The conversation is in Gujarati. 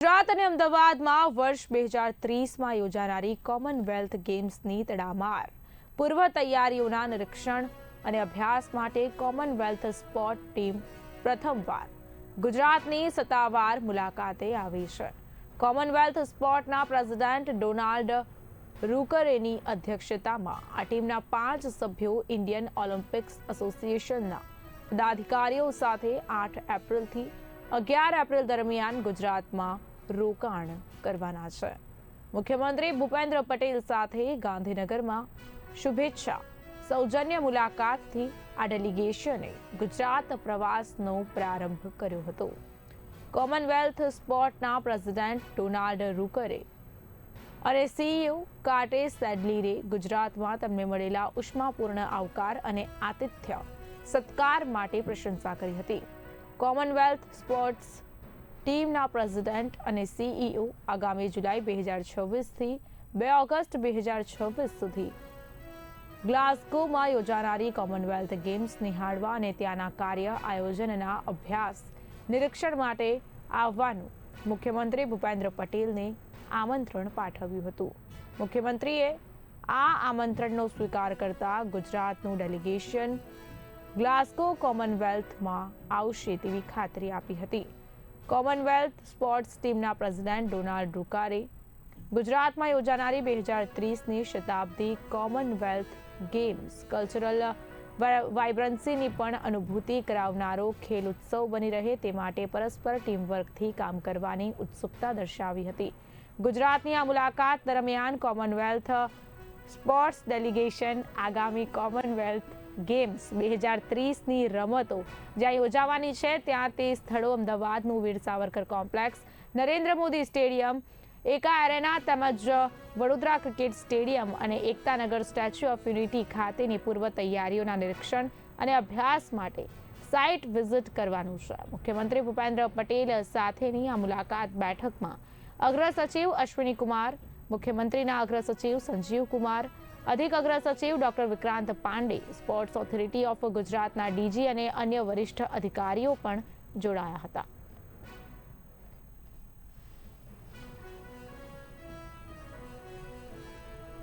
ગુજરાત અને અમદાવાદમાં વર્ષ 2030માં યોજાનારી કોમનવેલ્થ ગેમ્સની તડામાર પૂર્વ તૈયારીઓના નિરીક્ષણ અને અભ્યાસ માટે કોમનવેલ્થ સ્પોર્ટ ટીમ પ્રથમવાર ગુજરાતની સત્તાવાર મુલાકાતે આવી છે. કોમનવેલ્થ સ્પોર્ટના પ્રેસિડેન્ટ ડોનાલ્ડ રૂકરેની અધ્યક્ષતામાં આ ટીમના 5 સભ્યો ઇન્ડિયન ઓલિમ્પિક્સ એસોસિએશનના પદાધિકારીઓ સાથે 8 એપ્રિલથી 11 એપ્રિલ દરમિયાન ગુજરાતમાં રોકાણ કરવાના છે. મુખ્યમંત્રી ભૂપેન્દ્ર પટેલ સાથે ગાંધીનગરમાં શુભેચ્છા સૌજન્ય મુલાકાતથી આ ડેલિગેશને ગુજરાત પ્રવાસનો પ્રારંભ કર્યો હતો. કોમનવેલ્થ સ્પોર્ટના પ્રેસિડેન્ટ ડોનાલ્ડ રૂકરે અને સીઈઓ કાર્ટે સેડલીરે ગુજરાતમાં તેમને મળેલા ઉષ્માપૂર્ણ આવકાર અને આતિથ્ય સત્કાર માટે પ્રશંસા કરી હતી. કોમનવેલ્થ સ્પોર્ટ્સ ટીમના પ્રેસિડેન્ટ અને સીઈઓ આગામી જુલાઈ 2026થી 2 ઓગસ્ટ 2026 સુધી ગ્લાસગોમાં યોજાનારી કોમનવેલ્થ ગેમ્સ નિહાળવા અને ત્યાંના કાર્ય આયોજનના અભ્યાસ નિરીક્ષણ માટે આવવાનું મુખ્યમંત્રી ભૂપેન્દ્ર પટેલને આમંત્રણ પાઠવ્યું હતું. મુખ્યમંત્રીએ આ આમંત્રણનો સ્વીકાર કરતા ગુજરાતનું ડેલિગેશન ગ્લાસગો કોમનવેલ્થમાં આવશે તેવી ખાતરી આપી હતી. કોમનવેલ્થ સ્પોર્ટ્સ ટીમના પ્રેસિડેન્ટ ડોનાલ્ડ રૂકારે ગુજરાતમાં યોજાનારી 2030ની શતાબ્દી કોમનવેલ્થ ગેમ્સ કલ્ચરલ વાઇબ્રન્સીની પણ અનુભૂતિ કરાવનારો ખેલ ઉત્સવ બની રહે તે માટે પરસ્પર ટીમવર્કથી કામ કરવાની ઉત્સુકતા દર્શાવી હતી. ગુજરાતની આ મુલાકાત દરમિયાન કોમનવેલ્થ સ્પોર્ટ્સ ડેલિગેશન આગામી કોમનવેલ્થ ગેમ્સ 2030ની રમતો જ્યાં યોજાવાની છે ત્યાં તે સ્થળો અમદાવાદનું વીર સાવરકર કોમ્પ્લેક્સ, નરેન્દ્ર મોદી સ્ટેડિયમ, એકા એરેના તેમજ વડોદરા ક્રિકેટ સ્ટેડિયમ અને એકતાનગર સ્ટેચ્યુ ઓફ યુનિટી ખાતેની પૂર્વ તૈયારીઓના નિરીક્ષણ અને અભ્યાસ માટે સાઇટ વિઝિટ કરવાનું છે. મુખ્યમંત્રી ભૂપેન્દ્ર પટેલ સાથેની આ મુલાકાત બેઠકમાં અગ્ર સચિવ અશ્વિની કુમાર, મુખ્યમંત્રીના અગ્ર સચિવ સંજીવ કુમાર, અધિક અગ્ર સચિવ doctor Vikrant Pandey, sports authority of ગુજરાતના ડીજી અને અન્ય વરિષ્ઠ અધિકારીઓ પણ જોડાયા હતા.